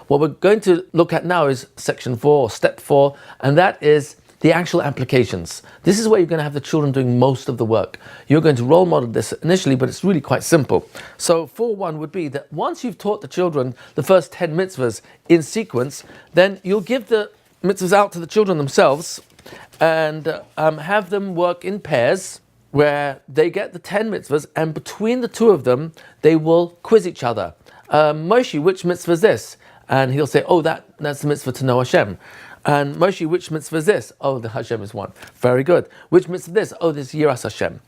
What we're going to look at now is section 4, or step 4, and that is the actual applications. This is where you're going to have the children doing most of the work. You're going to role model this initially, but it's really quite simple. So 4.1 would be that once you've taught the children the first 10 mitzvahs in sequence, then you'll give the mitzvahs out to the children themselves and have them work in pairs where they get the 10 mitzvahs, and between the two of them, they will quiz each other. Moshe, which mitzvah is this? And he'll say, oh, that's the mitzvah to know Hashem. And Moshe, which mitzvah is this? Oh, the Hashem is one. Very good. Which mitzvah is this? Oh, this is Yiras Hashem.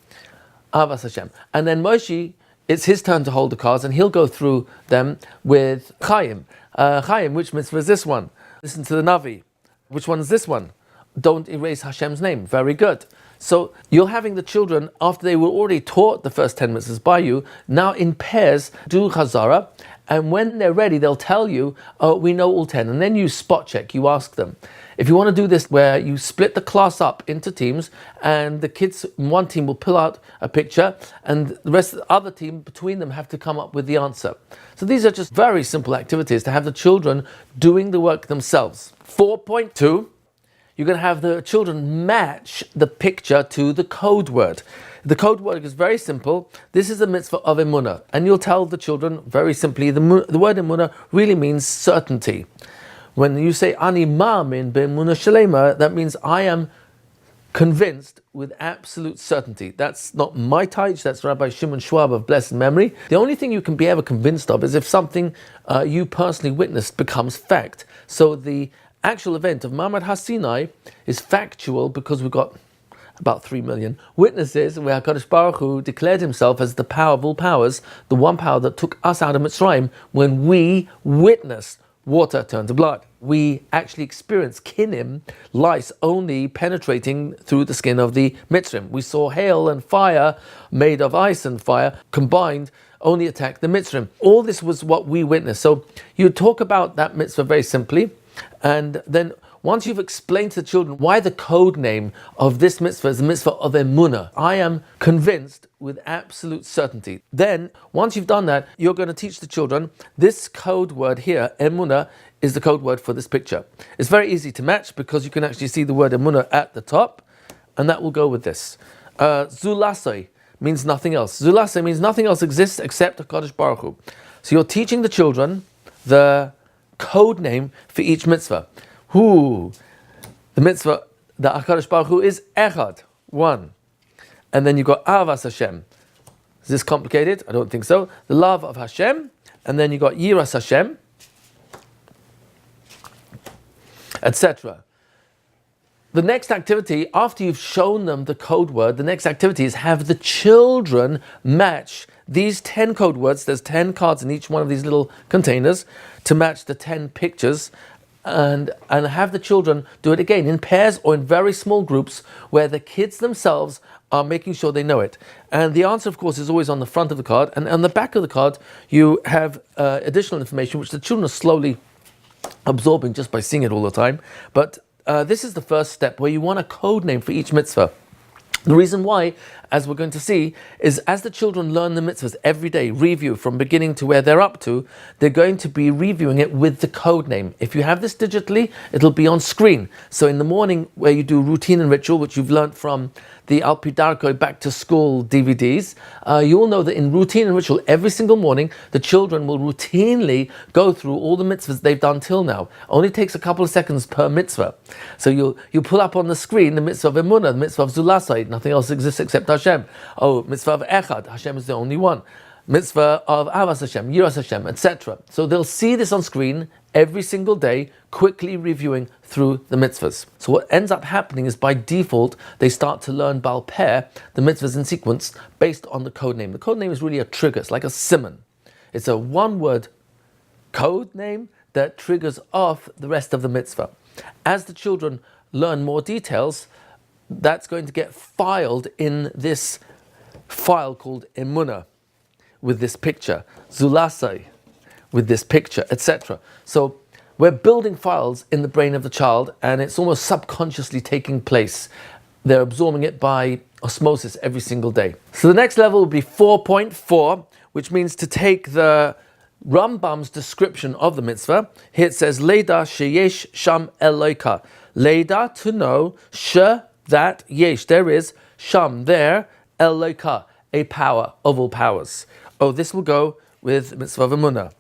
Avas Hashem. And then Moshe, it's his turn to hold the cards, and he'll go through them with Chaim. Chaim, which mitzvah is this one? Listen to the Navi. Which one is this one? Don't erase Hashem's name. Very good. So you're having the children, after they were already taught the first 10 mitzvahs by you, now in pairs do Chazara, and when they're ready, they'll tell you, oh, we know all 10. And then you spot check, you ask them. If you want to do this where you split the class up into teams, and the kids in one team will pull out a picture, and the rest of the other team between them have to come up with the answer. So these are just very simple activities to have the children doing the work themselves. 4.2, you're going to have the children match the picture to the code word. The code word is very simple. This is the mitzvah of emunah. And you'll tell the children very simply, the word emunah really means certainty. When you say, ani ma'amin be'emunah shalema, that means I am convinced with absolute certainty. That's not my taich, that's Rabbi Shimon Schwab of blessed memory. The only thing you can be ever convinced of is if something you personally witnessed becomes fact. So the actual event of Ma'amad HaSinai is factual because we've got about 3 million witnesses where HaKadosh Baruch Hu declared himself as the power of all powers, the one power that took us out of Mitzrayim when we witnessed water turn to blood. We actually experienced kinim, lice, only penetrating through the skin of the Mitzrayim. We saw hail and fire made of ice and fire combined only attack the Mitzrayim. All this was what we witnessed. So you talk about that mitzvah very simply, and then once you've explained to the children why the code name of this mitzvah is the mitzvah of emunah, I am convinced with absolute certainty. Then, once you've done that, you're going to teach the children this code word here, emunah, is the code word for this picture. It's very easy to match because you can actually see the word emunah at the top, and that will go with this. Zulasai means nothing else. Zulasai means nothing else exists except HaKadosh Baruch Hu. So you're teaching the children the code name for each mitzvah. The mitzvah, the HaKadosh Baruch Hu is Echad, one. And then you've got Avas Hashem. Is this complicated? I don't think so. The love of Hashem, and then you've got Yiras Hashem, etc. The next activity, after you've shown them the code word, the next activity is have the children match these 10 code words. There's 10 cards in each one of these little containers to match the 10 pictures. And have the children do it again in pairs or in very small groups where the kids themselves are making sure they know it. And the answer, of course, is always on the front of the card. And on the back of the card, you have additional information which the children are slowly absorbing just by seeing it all the time. But this is the first step where you want a code name for each mitzvah. The reason why, as we're going to see, is as the children learn the mitzvahs every day, review from beginning to where they're up to, they're going to be reviewing it with the code name. If you have this digitally, it'll be on screen. So in the morning where you do routine and ritual, which you've learned from the Al Pi Darko Back to School DVDs, you will know that in routine and ritual, every single morning, the children will routinely go through all the mitzvahs they've done till now. Only takes a couple of seconds per mitzvah. So you pull up on the screen the mitzvah of emunah, the mitzvah of zulasai, nothing else exists except Hashem. Oh, mitzvah of echad, Hashem is the only one. Mitzvah of avas Hashem, yiras Hashem, etc. So they'll see this on screen every single day, quickly reviewing through the mitzvahs. So what ends up happening is by default, they start to learn Baal Peh, the mitzvahs in sequence, based on the code name. The code name is really a trigger, it's like a simon. It's a one-word code name that triggers off the rest of the mitzvah. As the children learn more details, that's going to get filed in this file called emunah, with this picture, zulasai, with this picture, etc. So we're building files in the brain of the child, and it's almost subconsciously taking place. They're absorbing it by osmosis every single day. So the next level will be 4.4, which means to take the Rambam's description of the mitzvah. Here it says, Leda sheyesh sham Eloka. Leda, to know, that yesh, there is, sham, there, Eloka, a power of all powers. Oh, this will go with mitzvah of emunah.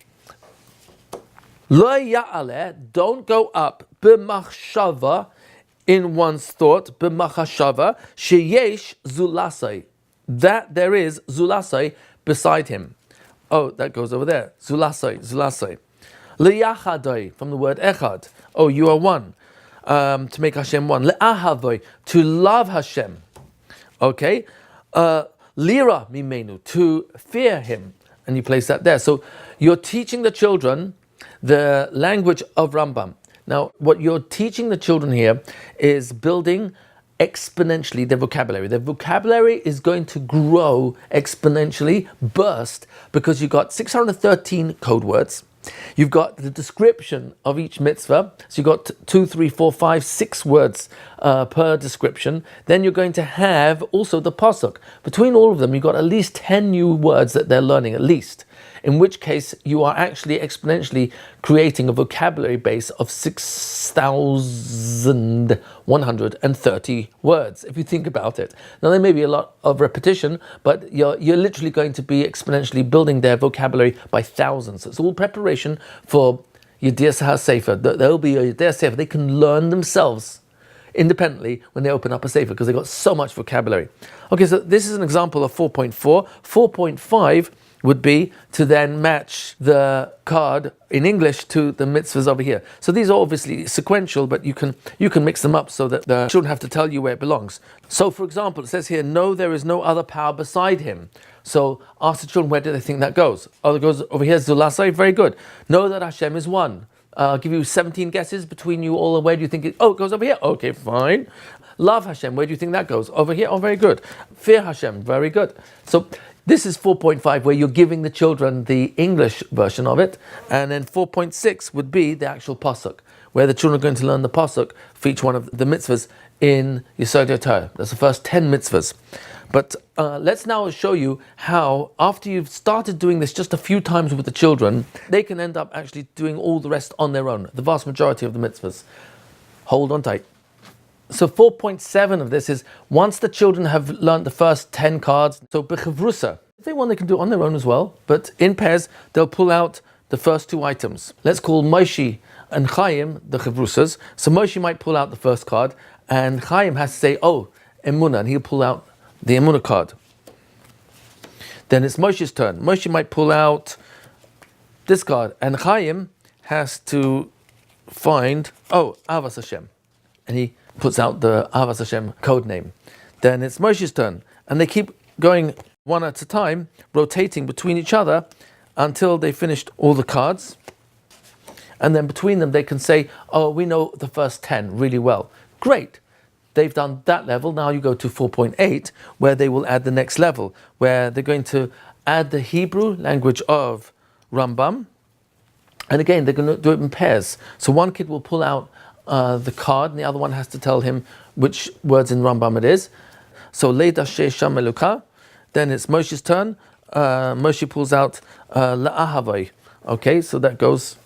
Lo ya'aleh, don't go up, b'machshava, in one's thought, b'machashava, sheyesh zulasai, that there is zulasai beside him. Oh, that goes over there. Zulasai. Liyachadai, from the word echad. Oh, you are one. To make Hashem one. Le'ahavai, to love Hashem. Okay. Lira mimenu, to fear him. And you place that there. So you're teaching the children the language of Rambam. Now, what you're teaching the children here is building exponentially their vocabulary. Their vocabulary is going to grow exponentially, burst, because you've got 613 code words. You've got the description of each mitzvah. So you've got 2, 3, 4, 5, 6 words per description. Then you're going to have also the pasuk. Between all of them, you've got at least 10 new words that they're learning, at least. In which case, you are actually exponentially creating a vocabulary base of 6,130 words, if you think about it. Now, there may be a lot of repetition, but you're literally going to be exponentially building their vocabulary by thousands. So it's all preparation for Yediyah Sahar Sefer. There will be a Yediyah Sefer. They can learn themselves independently when they open up a Sefer, because they've got so much vocabulary. Okay, so this is an example of 4.4. 4.5 would be to then match the card in English to the mitzvahs over here. So these are obviously sequential, but you can mix them up so that the children have to tell you where it belongs. So for example, it says here, no, there is no other power beside him. So ask the children, where do they think that goes? Oh, it goes over here, Zulasai, very good. Know that Hashem is one. I'll give you 17 guesses between you all. Where do you think it goes over here? Okay, fine. Love Hashem, where do you think that goes? Over here, oh, very good. Fear Hashem, very good. So this is 4.5, where you're giving the children the English version of it. And then 4.6 would be the actual pasuk, where the children are going to learn the pasuk for each one of the mitzvahs in Yesod Torah. That's the first 10 mitzvahs. But let's now show you how, after you've started doing this just a few times with the children, they can end up actually doing all the rest on their own, the vast majority of the mitzvahs. Hold on tight. So 4.7 of this is, once the children have learned the first 10 cards, so b'chavrusa, if they want, they can do it on their own as well, but in pairs, they'll pull out the first 2 items. Let's call Moshe and Chaim the chavrusas. So Moshe might pull out the first card, and Chaim has to say, oh, Emunah, and he'll pull out the Emunah card. Then it's Moshe's turn. Moshe might pull out this card, and Chaim has to find, oh, Avas Hashem, and he puts out the Avas Hashem code name. Then it's Moshe's turn, and they keep going one at a time, rotating between each other until they finished all the cards. And then between them, they can say, oh, we know the first 10 really well. Great. They've done that level. Now you go to 4.8, where they will add the next level, where they're going to add the Hebrew language of Rambam. And again, they're going to do it in pairs. So one kid will pull out the card, and the other one has to tell him which words in Rambam it is. So Leida Shesham Eluka. Then it's Moshe's turn. Moshe pulls out La'ahavai. Okay, so that goes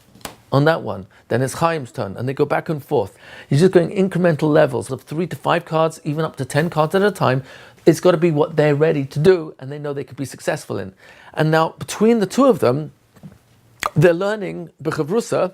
on that one. Then it's Chaim's turn, and they go back and forth. He's just going incremental levels of 3 to 5 cards, even up to 10 cards at a time. It's got to be what they're ready to do, and they know they could be successful in. And now, between the two of them, they're learning b'chavrusa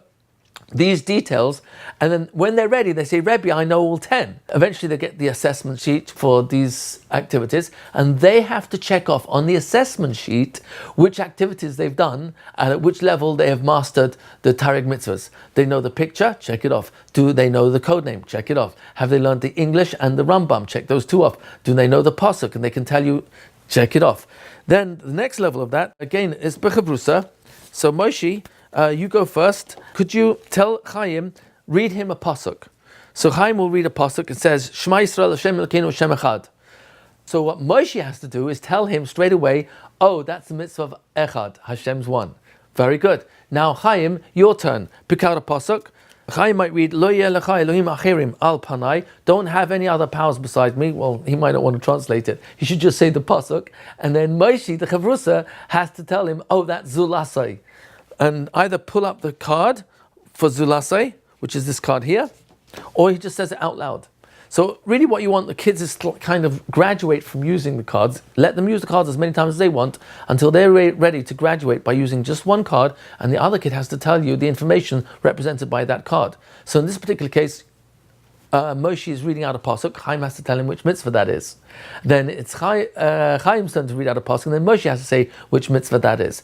these details, and then when they're ready, they say, Rebbe, I know all 10. Eventually they get the assessment sheet for these activities, and they have to check off on the assessment sheet which activities they've done and at which level they have mastered the Taryag Mitzvot. They know the picture, check it off. Do they know the code name? Check it off. Have they learned the English and the Rambam? Check those 2 off. Do they know the pasuk? And they can tell you, check it off. Then the next level of that, again, is b'chavrusa. So Moshe, you go first. Could you tell Chaim, read him a pasuk? So Chaim will read a pasuk. It says, Shema Yisrael Hashem Elokeinu Hashem Echad. So what Moshe has to do is tell him straight away, oh, that's the mitzvah of Echad, Hashem's one. Very good. Now Chaim, your turn. Pick out a pasuk. Chaim might read, Lo yeh lecha Elohim acherim al panai, don't have any other powers besides me. Well, he might not want to translate it. He should just say the pasuk, and then Moshe, the Chavrusa, has to tell him, oh, that's Zulasai. And either pull up the card for Zulasai, which is this card here, or he just says it out loud. So really what you want the kids is to kind of graduate from using the cards. Let them use the cards as many times as they want until they're ready to graduate by using just one card, and the other kid has to tell you the information represented by that card. So in this particular case, Moshe is reading out a pasuk. Chaim has to tell him which mitzvah that is. Then it's Chaim's turn to read out a pasuk, and then Moshe has to say which mitzvah that is.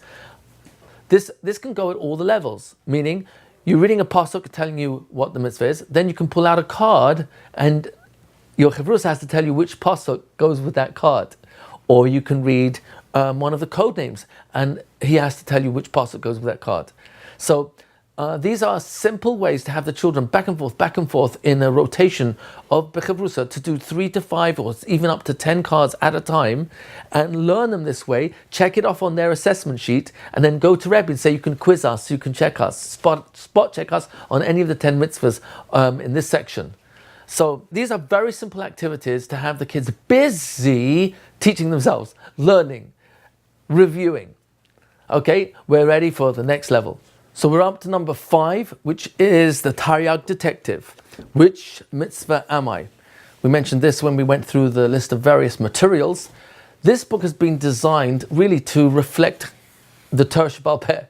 This can go at all the levels, meaning you're reading a pasuk telling you what the mitzvah is, then you can pull out a card and your chavrus has to tell you which pasuk goes with that card. Or you can read one of the code names and he has to tell you which pasuk goes with that card. So these are simple ways to have the children back and forth in a rotation of bechavrusa to do 3 to 5 or even up to 10 cards at a time and learn them this way, check it off on their assessment sheet, and then go to Rebbe and say, you can quiz us, you can check us, spot check us on any of the 10 mitzvahs in this section. So these are very simple activities to have the kids busy teaching themselves, learning, reviewing. Okay, we're ready for the next level. So we're up to number 5, which is the Taryag detective. Which mitzvah am I? We mentioned this when we went through the list of various materials. This book has been designed really to reflect the Torah Sheba'al Peh,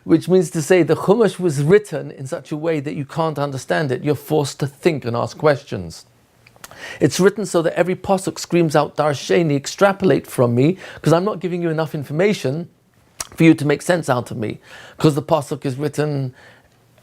which means to say the Chumash was written in such a way that you can't understand it. You're forced to think and ask questions. It's written so that every pasuk screams out Darsheni, extrapolate from me, because I'm not giving you enough information for you to make sense out of me, because the pasuk is written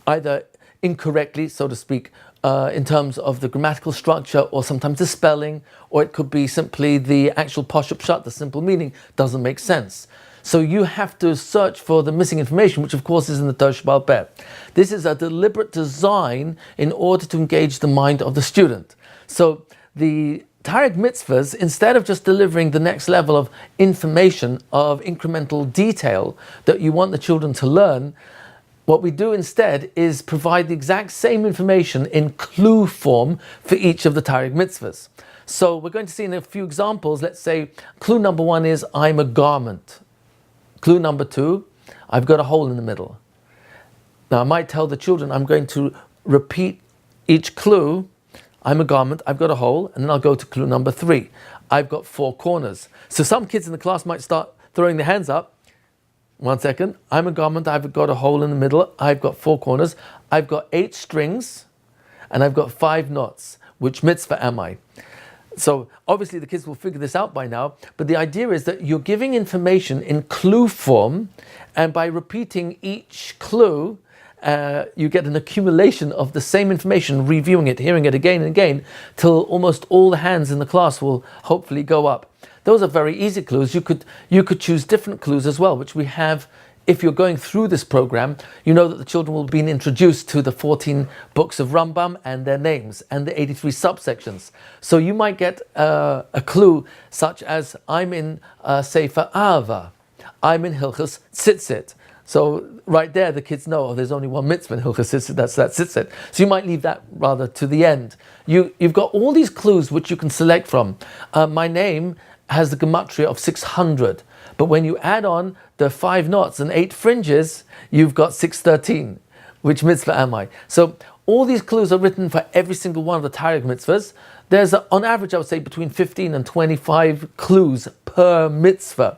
either incorrectly, so to speak, in terms of the grammatical structure, or sometimes the spelling, or it could be simply the actual pashut pshat, the simple meaning doesn't make sense. So you have to search for the missing information, which of course is in the Torah Sheba'al Peh. This is a deliberate design in order to engage the mind of the student. So the Taryag Mitzvahs, instead of just delivering the next level of information, of incremental detail that you want the children to learn, what we do instead is provide the exact same information in clue form for each of the Taryag Mitzvahs. So we're going to see in a few examples. Let's say clue number 1 is I'm a garment. Clue number 2, I've got a hole in the middle. Now I might tell the children I'm going to repeat each clue. I'm a garment, I've got a hole, and then I'll go to clue number 3. I've got 4 corners. So some kids in the class might start throwing their hands up. 1 second. I'm a garment, I've got a hole in the middle, I've got 4 corners, I've got 8 strings, and I've got 5 knots. Which mitzvah am I? So obviously the kids will figure this out by now, but the idea is that you're giving information in clue form, and by repeating each clue, you get an accumulation of the same information, reviewing it, hearing it again and again, till almost all the hands in the class will hopefully go up. Those are very easy clues. You could choose different clues as well, which we have. If you're going through this program, you know that the children will be introduced to the 14 books of Rambam and their names and the 83 subsections. So you might get a clue such as I'm in Sefer Ahava, I'm in Hilchos Tzitzit. So right there, the kids know, there's only one mitzvah in Hilchos Tzitzit, that's Tzitzit. So you might leave that rather to the end. You've got all these clues which you can select from. My name has the gematria of 600, but when you add on the 5 knots and 8 fringes, you've got 613. Which mitzvah am I? So all these clues are written for every single one of the Taryag mitzvahs. There's, on average, I would say between 15 and 25 clues per mitzvah.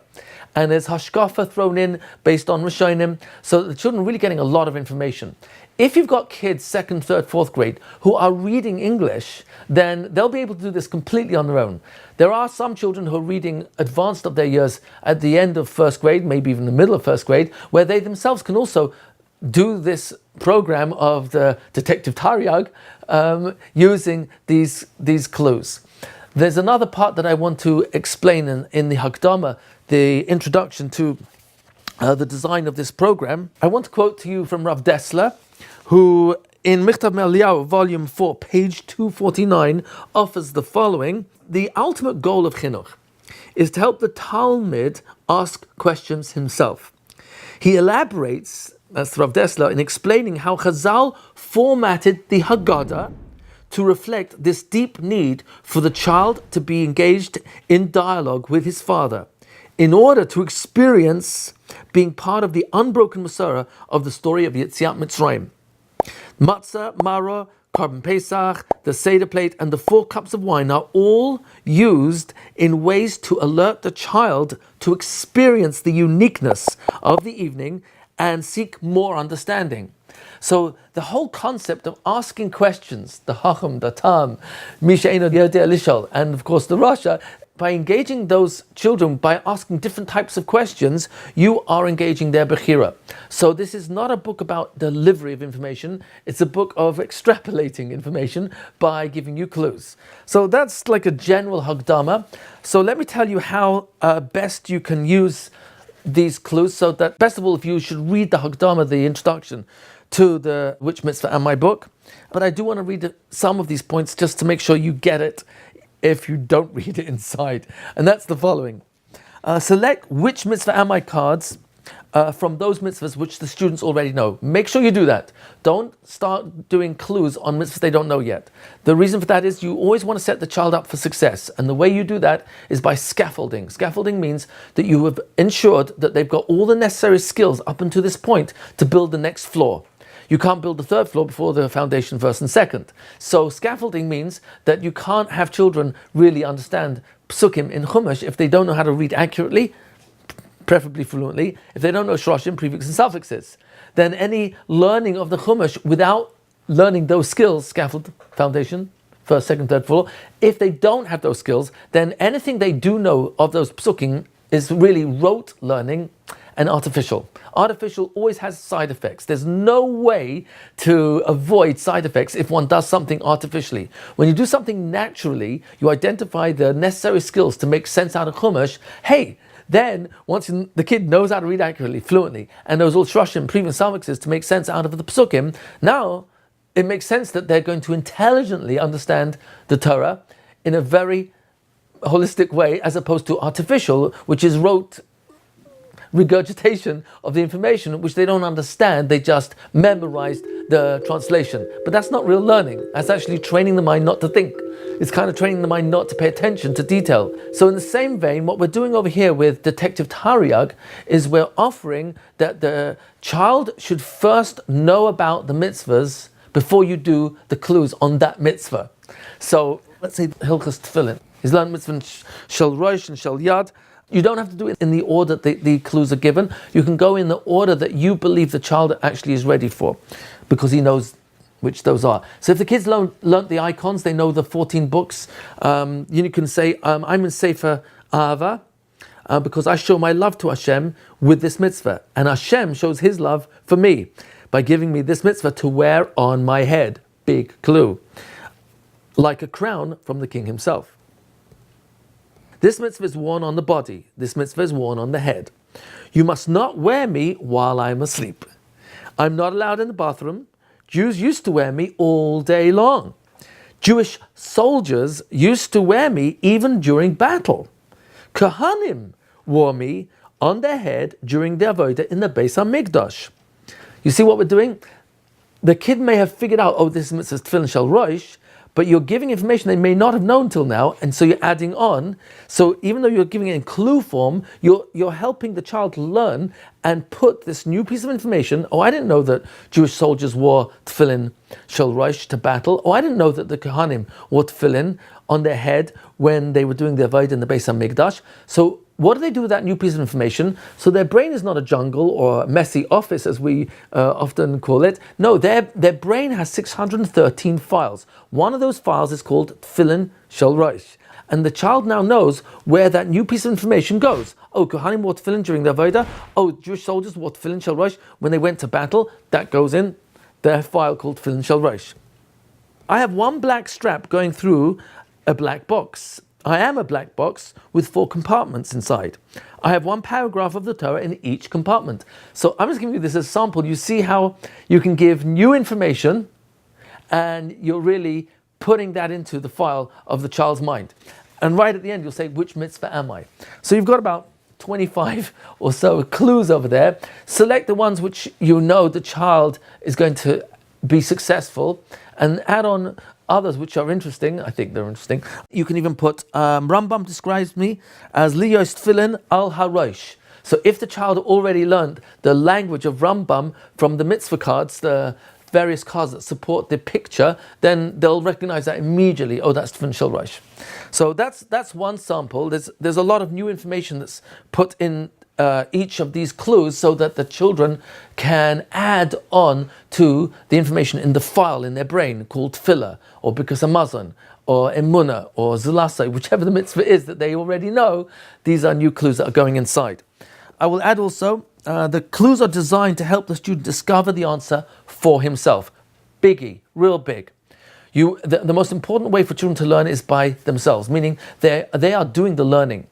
And there's hashkafa thrown in based on Rishonim, so the children are really getting a lot of information. If you've got kids 2nd, 3rd, 4th grade who are reading English, then they'll be able to do this completely on their own. There are some children who are reading advanced of their years at the end of 1st grade, maybe even the middle of 1st grade, where they themselves can also do this program of the Detective Taryag using these clues. There's another part that I want to explain in the Hakdama, the introduction to the design of this program. I want to quote to you from Rav Dessler, who in Michtav Me'Eliyahu, volume 4, page 249, offers the following. The ultimate goal of Chinuch is to help the Talmid ask questions himself. He elaborates that's Rav Dessler, in explaining how Chazal formatted the Haggadah to reflect this deep need for the child to be engaged in dialogue with his father in order to experience being part of the unbroken Masorah of the story of Yetziat Mitzrayim. Matzah, Maror, Korban Pesach, the Seder plate, and the 4 cups of wine are all used in ways to alert the child to experience the uniqueness of the evening and seek more understanding. So the whole concept of asking questions, the Hacham, the Tam, Misha Eino Yodea Lishol, and of course the Rasha, by engaging those children, by asking different types of questions, you are engaging their Bechira. So this is not a book about delivery of information, it's a book of extrapolating information by giving you clues. So that's like a general Hagdama. So let me tell you how best you can use these clues, so that best of all, if you should read the Hagdama, the introduction to the Which Mitzvah Am I book. But I do want to read some of these points just to make sure you get it if you don't read it inside. And that's the following. Select Which Mitzvah Am I cards from those mitzvahs which the students already know. Make sure you do that. Don't start doing clues on mitzvahs they don't know yet. The reason for that is you always want to set the child up for success. And the way you do that is by scaffolding. Scaffolding means that you have ensured that they've got all the necessary skills up until this point to build the next floor. You can't build the 3rd floor before the foundation, 1st and 2nd. So scaffolding means that you can't have children really understand psukim in Chumash if they don't know how to read accurately, preferably fluently, if they don't know shroshim, prefixes and suffixes. Then any learning of the Chumash without learning those skills, scaffold, foundation, 1st, 2nd, 3rd floor, if they don't have those skills, then anything they do know of those psukim is really rote learning and artificial. Artificial always has side effects. There's no way to avoid side effects if one does something artificially. When you do something naturally, you identify the necessary skills to make sense out of Chumash. Hey, then once the kid knows how to read accurately, fluently, and knows all shroshim, previous suffixes to make sense out of the psukim, now it makes sense that they're going to intelligently understand the Torah in a very holistic way, as opposed to artificial, which is rote regurgitation of the information which they don't understand. They just memorized the translation. But that's not real learning. That's actually training the mind not to think. It's kind of training the mind not to pay attention to detail. So in the same vein, what we're doing over here with Detective Taryag is we're offering that the child should first know about the mitzvahs before you do the clues on that mitzvah. So let's say Hilchas Tefillin. He's learned mitzvah Shel Rosh and Shel Yad. You don't have to do it in the order that the clues are given. You can go in the order that you believe the child actually is ready for, because he knows which those are. So if the kids learnt the icons, they know the 14 books. You can say, I'm in Sefer Ahava, because I show my love to Hashem with this mitzvah. And Hashem shows his love for me by giving me this mitzvah to wear on my head. Big clue. Like a crown from the king himself. This mitzvah is worn on the body. This mitzvah is worn on the head. You must not wear me while I'm asleep. I'm not allowed in the bathroom. Jews used to wear me all day long. Jewish soldiers used to wear me even during battle. Kohanim wore me on their head during the avodah in the Beis HaMikdash. You see what we're doing? The kid may have figured out, oh, this mitzvah is Tefillin Shel Rosh, but you're giving information they may not have known till now, and so you're adding on. So even though you're giving it in clue form, you're helping the child learn and put this new piece of information. Oh, I didn't know that Jewish soldiers wore tefillin shel rosh to battle. Oh, I didn't know that the Kohanim wore tefillin on their head when they were doing the avodah in the Beis HaMikdash. So what do they do with that new piece of information? So their brain is not a jungle or a messy office, as we often call it. No, their brain has 613 files. One of those files is called Tefillin Shel Rosh. And the child now knows where that new piece of information goes. Oh, Kohanim wore tefillin during the avodah. Oh, Jewish soldiers wore tefillin Shel Rosh when they went to battle. That goes in their file called Tefillin Shel Rosh. I have one black strap going through a black box. I am a black box with 4 compartments inside. I have one paragraph of the Torah in each compartment. So I'm just giving you this as a sample. You see how you can give new information and you're really putting that into the file of the child's mind. And right at the end, you'll say, which mitzvah am I? So you've got about 25 or so clues over there. Select the ones which you know the child is going to be successful, and add on others which are interesting. I think they're interesting. You can even put, Rambam describes me as Liyos Tfilin al Harosh. So if the child already learned the language of Rambam from the mitzvah cards, the various cards that support the picture, then they'll recognize that immediately. Oh, that's Tfilin Shel Rosh. So that's one sample. There's a lot of new information that's put in each of these clues so that the children can add on to the information in the file in their brain called tefillah, or Birkas Hamazon, or emunah, or zulasai, whichever the mitzvah is that they already know. These are new clues that are going inside. I will add also, the clues are designed to help the student discover the answer for himself. Biggie, real big. The most important way for children to learn is by themselves, meaning they are doing the learning.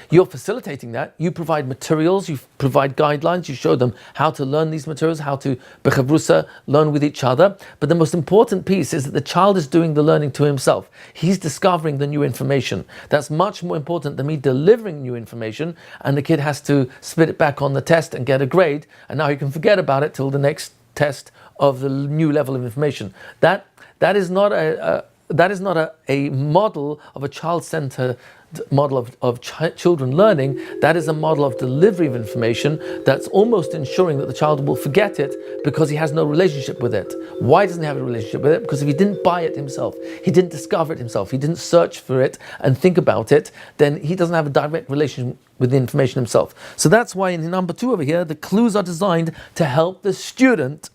You're facilitating that. You provide materials, you provide guidelines, you show them how to learn these materials, how to bechavrusa, learn with each other. But the most important piece is that the child is doing the learning to himself. He's discovering the new information. That's much more important than me delivering new information, and the kid has to spit it back on the test and get a grade, and now he can forget about it till the next test of the new level of information. That is not a model of a child-centered model of children learning. That is a model of delivery of information that's almost ensuring that the child will forget it because he has no relationship with it. Why doesn't he have a relationship with it? Because if he didn't buy it himself, he didn't discover it himself, he didn't search for it and think about it, then he doesn't have a direct relationship with the information himself. So that's why in number 2 over here, the clues are designed to help the student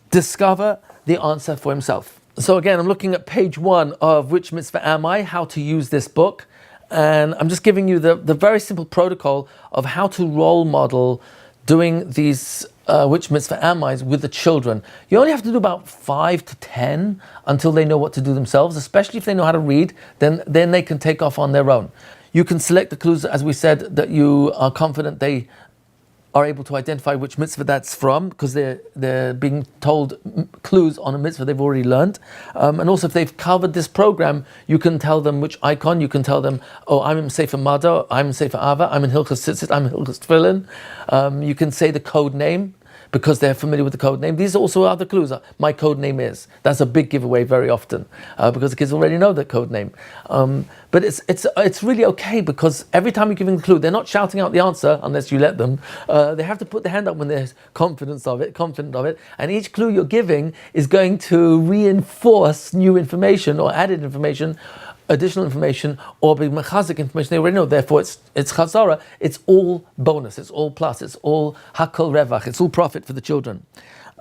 discover the answer for himself. So again, I'm looking at page 1 of Which Mitzvah Am I? How to use this book. And I'm just giving you the very simple protocol of how to role model doing these Which Mitzvah Am I's with the children. You only have to do about 5 to 10 until they know what to do themselves, especially if they know how to read, then they can take off on their own. You can select the clues, as we said, that you are confident they are able to identify which mitzvah that's from, because they're being told clues on a mitzvah they've already learned. And also if they've covered this program, you can tell them which icon. You can tell them, oh, I'm in Sefer Mada, I'm in Sefer Ava, I'm in Hilchas Tzitzit, I'm in Hilchas Tefillin. You can say the code name, because they're familiar with the code name. These are also other clues. My code name is. That's a big giveaway very often, because the kids already know the code name. But it's really okay, because every time you're giving a clue, they're not shouting out the answer unless you let them. They have to put their hand up when they're confident of it. And each clue you're giving is going to reinforce new information or added information, additional information, or be mechazik information they already know. Therefore, it's chazara. It's all bonus. It's all plus. It's all hakol revach. It's all profit for the children.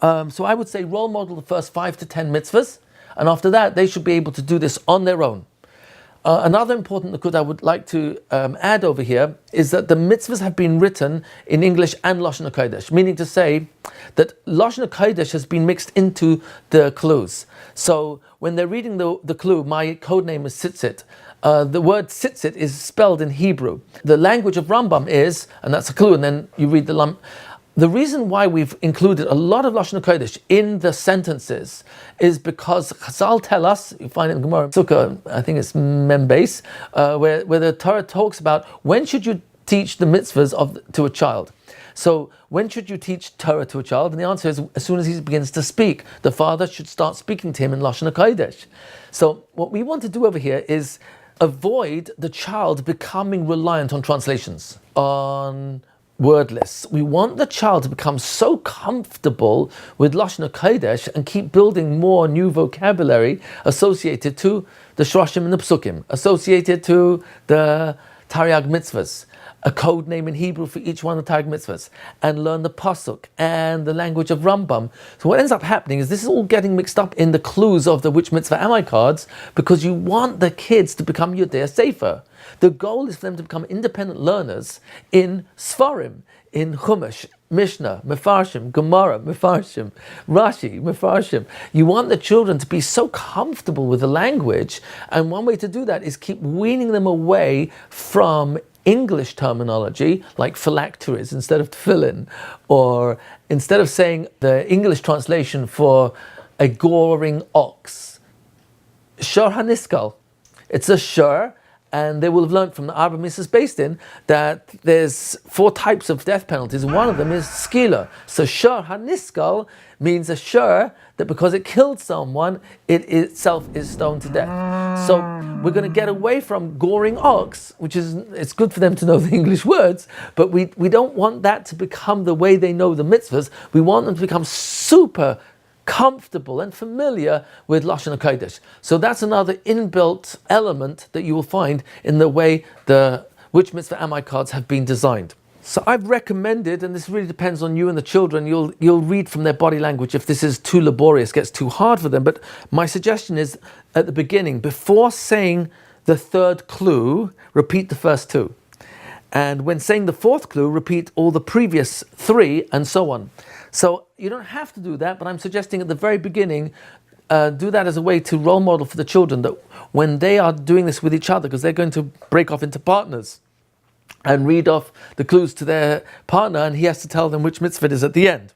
So I would say role model the first 5 to 10 mitzvahs, and after that they should be able to do this on their own. Another important nakud I would like to add over here is that the mitzvahs have been written in English and Lashon HaKodesh, meaning to say that Lashon HaKodesh has been mixed into the clues. So when they're reading the clue, my code name is Tzitzit. The word Tzitzit is spelled in Hebrew. The language of Rambam is, and that's a clue, and then you read the reason why we've included a lot of Lashon HaKodesh in the sentences is because Chazal tell us, you find it in Gemara, Sukkah, I think it's Mem Beis, where the Torah talks about when should you teach the mitzvahs to a child. So when should you teach Torah to a child? And the answer is as soon as he begins to speak. The father should start speaking to him in Lashon HaKodesh. So what we want to do over here is avoid the child becoming reliant on translations, on word lists. We want the child to become so comfortable with Lashon HaKodesh and keep building more new vocabulary associated to the Shroshim and the Psukim, associated to the Taryag Mitzvot, a code name in Hebrew for each one of the Taryag Mitzvot, and learn the Pasuk and the language of Rambam. So what ends up happening is this is all getting mixed up in the clues of the Which Mitzvah Am I cards, because you want the kids to become Yodea Sefer. The goal is for them to become independent learners in Sfarim, in Chumash, Mishnah, Mefarshim, Gemara, Mefarshim, Rashi, Mefarshim. You want the children to be so comfortable with the language, and one way to do that is keep weaning them away from English terminology like phylacteries instead of tefillin, or instead of saying the English translation for a goring ox, shor haniskal. It's a shor, And they will have learned from the Arba Mitzvahs based in that there's 4 types of death penalties, and one of them is skila. So shur haniskal means a shur that because it killed someone, it itself is stoned to death. So we're going to get away from goring ox, which is, it's good for them to know the English words, but we don't want that to become the way they know the mitzvahs. We want them to become super comfortable and familiar with Lashon HaKodesh. So that's another inbuilt element that you will find in the way the Which Mitzvah Am I cards have been designed. So I've recommended, and this really depends on you and the children, you'll read from their body language if this is too laborious, gets too hard for them, but my suggestion is at the beginning, before saying the 3rd clue, repeat the first 2. And when saying the 4th clue, repeat all the previous 3 and so on. So you don't have to do that, but I'm suggesting at the very beginning, do that as a way to role model for the children that when they are doing this with each other, because they're going to break off into partners and read off the clues to their partner, and he has to tell them which mitzvah it is at the end.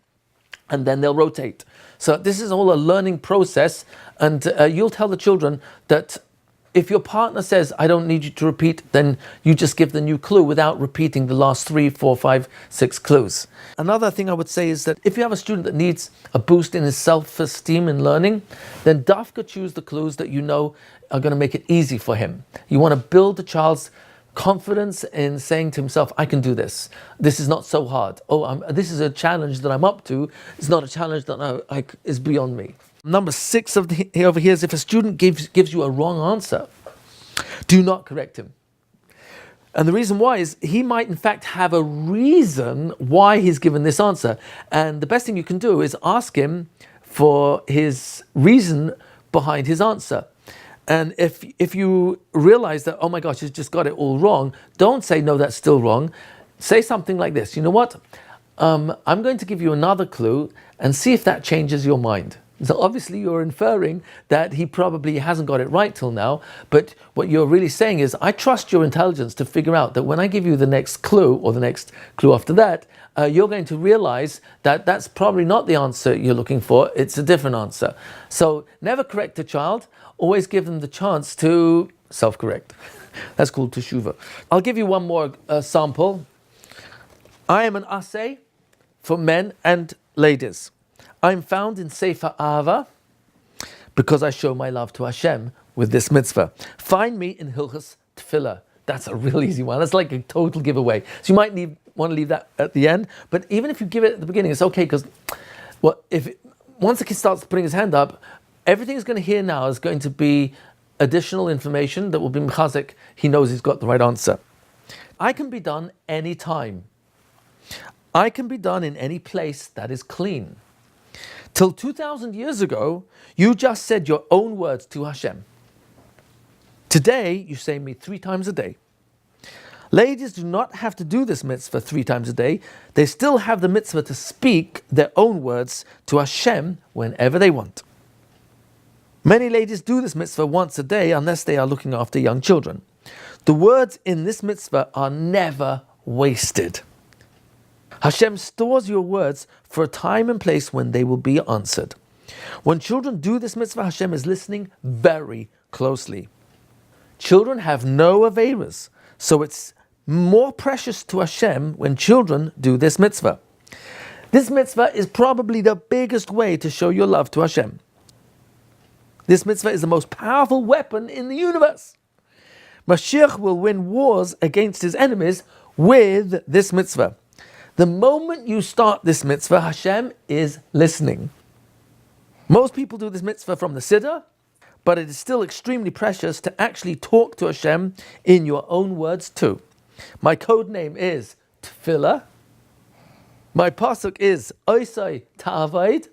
And then they'll rotate. So this is all a learning process, and you'll tell the children that if your partner says, I don't need you to repeat, then you just give the new clue without repeating the last 3, 4, 5, 6 clues. Another thing I would say is that if you have a student that needs a boost in his self-esteem in learning, then dafka choose the clues that you know are going to make it easy for him. You want to build the child's confidence in saying to himself, I can do this. This is not so hard. This is a challenge that I'm up to. It's not a challenge that is beyond me. Number 6 over here is if a student gives you a wrong answer, do not correct him. And the reason why is he might in fact have a reason why he's given this answer. And the best thing you can do is ask him for his reason behind his answer. And if you realize that, oh my gosh, he's just got it all wrong, don't say, no, that's still wrong. Say something like this, you know what? I'm going to give you another clue and see if that changes your mind. So obviously you're inferring that he probably hasn't got it right till now, but what you're really saying is, I trust your intelligence to figure out that when I give you the next clue, or the next clue after that, you're going to realize that that's probably not the answer you're looking for, it's a different answer. So never correct a child, always give them the chance to self-correct. That's called teshuvah. I'll give you one more sample. I am an asay for men and ladies. I'm found in Sefer Ahava because I show my love to Hashem with this mitzvah. Find me in Hilchas Tefillah. That's a real easy one. That's like a total giveaway. So you might want to leave that at the end. But even if you give it at the beginning, it's okay, because once the kid starts putting his hand up, everything he's going to hear now is going to be additional information that will be mechazik. He knows he's got the right answer. I can be done any time. I can be done in any place that is clean. Till 2,000 years ago, you just said your own words to Hashem. Today, you say me 3 times a day. Ladies do not have to do this mitzvah 3 times a day. They still have the mitzvah to speak their own words to Hashem whenever they want. Many ladies do this mitzvah once a day unless they are looking after young children. The words in this mitzvah are never wasted. Hashem stores your words for a time and place when they will be answered. When children do this mitzvah, Hashem is listening very closely. Children have no aveiros, so it's more precious to Hashem when children do this mitzvah. This mitzvah is probably the biggest way to show your love to Hashem. This mitzvah is the most powerful weapon in the universe. Mashiach will win wars against his enemies with this mitzvah. The moment you start this mitzvah, Hashem is listening. Most people do this mitzvah from the Siddur, but it is still extremely precious to actually talk to Hashem in your own words too. My code name is Tefillah. My pasuk is Oisai Ta'avaid.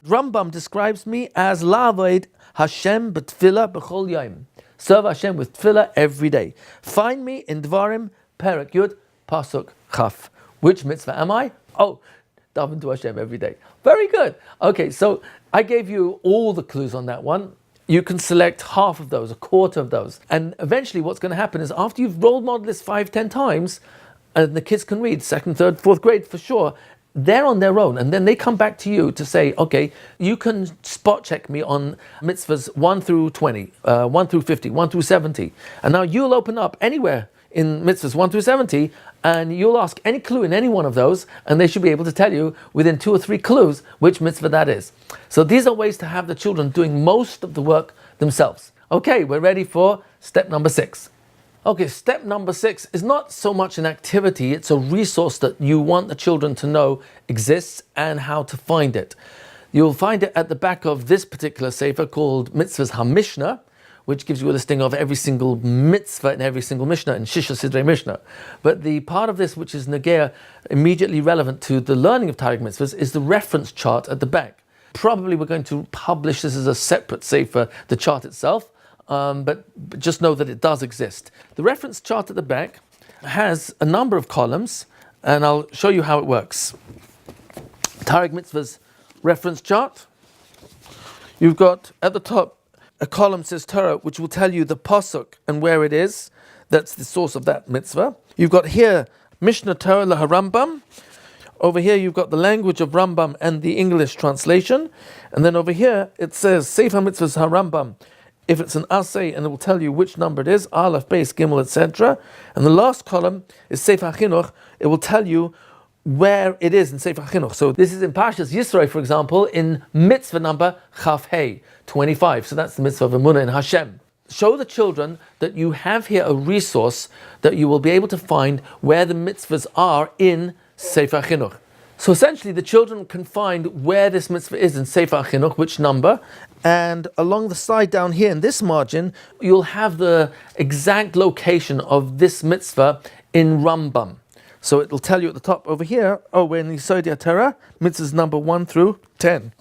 Rambam describes me as La'avaid Hashem b'tefillah b'chol yom. Serve Hashem with tefillah every day. Find me in Dvarim, Perek Yud, pasuk Chaf. Which mitzvah am I? Daven to Hashem every day. Very good. Okay, so I gave you all the clues on that one. You can select half of those, a quarter of those. And eventually what's going to happen is after you've role modeled this 5-10 times, and the kids can read 2nd, 3rd, 4th grade for sure, they're on their own, and then they come back to you to say, okay, you can spot check me on mitzvahs 1 through 20, 1 through 50, 1 through 70, and now you'll open up anywhere in mitzvahs 1 through 70, and you'll ask any clue in any one of those, and they should be able to tell you within 2 or 3 clues which mitzvah that is. So these are ways to have the children doing most of the work themselves. Okay, we're ready for step number 6. Okay, step number 6 is not so much an activity, it's a resource that you want the children to know exists and how to find it. You'll find it at the back of this particular sefer called Mitzvahs HaMishnah, which gives you a listing of every single mitzvah in every single Mishnah in Shisha Sidrei Mishnah. But the part of this which is Negea, immediately relevant to the learning of Taryag Mitzvahs, is the reference chart at the back. Probably we're going to publish this as a separate sefer, the chart itself, but just know that it does exist. The reference chart at the back has a number of columns, and I'll show you how it works. Taryag Mitzvahs reference chart. You've got at the top a column says Torah, which will tell you the pasuk and where it is. That's the source of that mitzvah. You've got here Mishnah Torah Rambam. Over here you've got the language of Rambam and the English translation. And then over here it says Sefer Mitzvahs HaRambam. If it's an assay, and it will tell you which number it is, Aleph, Beis, Gimel, etc. And the last column is Sefer HaChinuch. It will tell you where it is in Sefer HaChinuch. So this is in Parshas Yisro, for example, in mitzvah number Chaf Hey, 25. So that's the mitzvah of Emunah in Hashem. Show the children that you have here a resource that you will be able to find where the mitzvahs are in Sefer HaChinuch. So essentially the children can find where this mitzvah is in Sefer HaChinuch, which number, and along the side down here in this margin, you'll have the exact location of this mitzvah in Rambam. So it will tell you at the top over here, we're in Yesod HaTorah, mitzvahs number 1 through 10.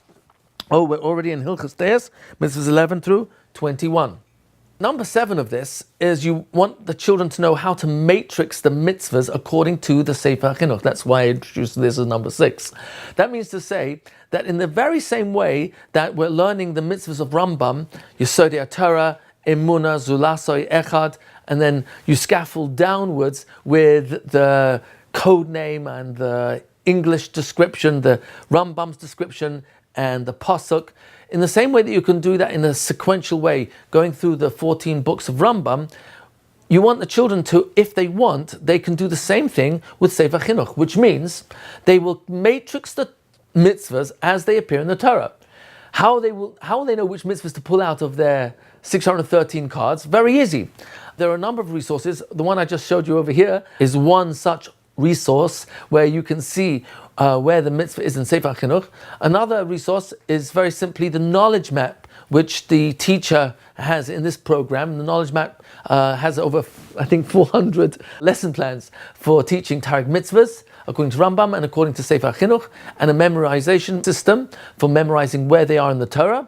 We're already in Hilchos Deis, mitzvahs 11 through 21. Number 7 of this is you want the children to know how to matrix the mitzvahs according to the Sefer HaChinuch. That's why I introduced this as number 6. That means to say that in the very same way that we're learning the mitzvahs of Rambam, Yesod HaTorah, Emunah, Zulasoi, Echad, and then you scaffold downwards with the code name and the English description, the Rambam's description, and the pasuk. In the same way that you can do that in a sequential way, going through the 14 books of Rambam, you want the children to, if they want, they can do the same thing with Sefer Chinuch, which means they will matrix the mitzvahs as they appear in the Torah. How will they know which mitzvahs to pull out of their 613 cards? Very easy. There are a number of resources. The one I just showed you over here is one such resource where you can see where the mitzvah is in Sefer Chinuch. Another resource is very simply the knowledge map, which the teacher has in this program. The knowledge map has over, I think, 400 lesson plans for teaching Taryag Mitzvahs, according to Rambam and according to Sefer Chinuch, and a memorization system for memorizing where they are in the Torah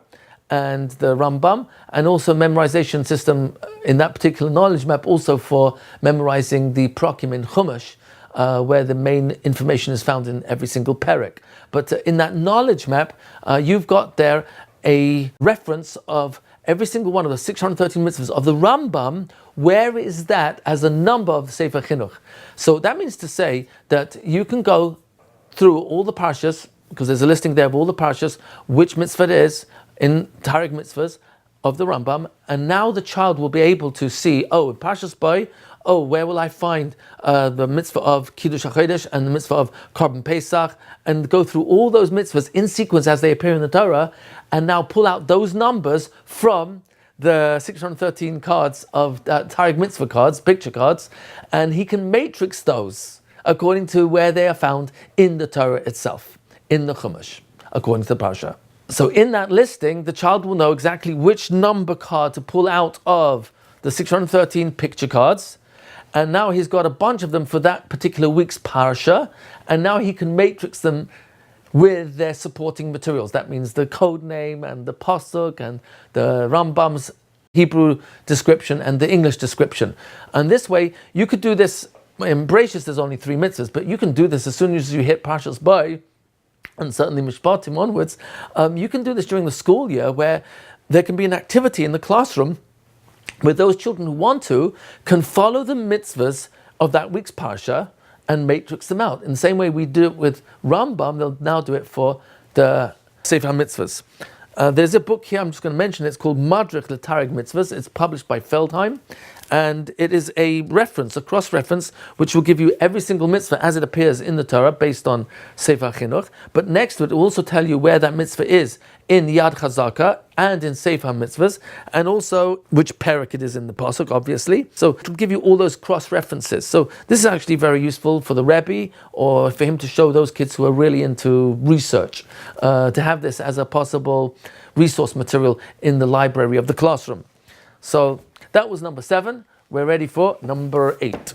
and the Rambam, and also memorization system in that particular knowledge map also for memorizing the Prakim in Chumash, where the main information is found in every single perek. But in that knowledge map, you've got there a reference of every single one of the 613 mitzvahs of the Rambam. Where is that as a number of the Sefer Chinuch? So that means to say that you can go through all the parshas, because there's a listing there of all the parshas, which mitzvah it is in Taryag Mitzvahs of the Rambam, and now the child will be able to see, in Parshas Boy, where will I find the mitzvah of Kiddush HaChodesh and the mitzvah of Korban Pesach, and go through all those mitzvahs in sequence as they appear in the Torah, and now pull out those numbers from the 613 cards of Taryag Mitzvah cards, picture cards, and he can matrix those according to where they are found in the Torah itself, in the Chumash, according to the Parsha. So in that listing, the child will know exactly which number card to pull out of the 613 picture cards, and now he's got a bunch of them for that particular week's Parsha, and now he can matrix them with their supporting materials. That means the code name and the pasuk and the Rambam's Hebrew description and the English description. And this way, you could do this, in Bereshis there's only 3 mitzvahs, but you can do this as soon as you hit Parshas Bo, and certainly Mishpatim onwards. You can do this during the school year, where there can be an activity in the classroom where those children who want to can follow the mitzvahs of that week's Parsha and matrix them out. In the same way we do it with Rambam, they'll now do it for the Sefer HaMitzvahs. There's a book here, I'm just going to mention it. It's called Madrich Taryag Mitzvot. It's published by Feldheim, and it is a reference, a cross-reference, which will give you every single mitzvah as it appears in the Torah based on Sefer Chinuch. But next to it, it will also tell you where that mitzvah is in Yad Chazaka and in Sefer Mitzvahs, and also which parak it is in the pasuk, obviously. So it will give you all those cross-references. So this is actually very useful for the Rebbe, or for him to show those kids who are really into research, to have this as a possible resource material in the library of the classroom. So that was number 7. We're ready for number 8.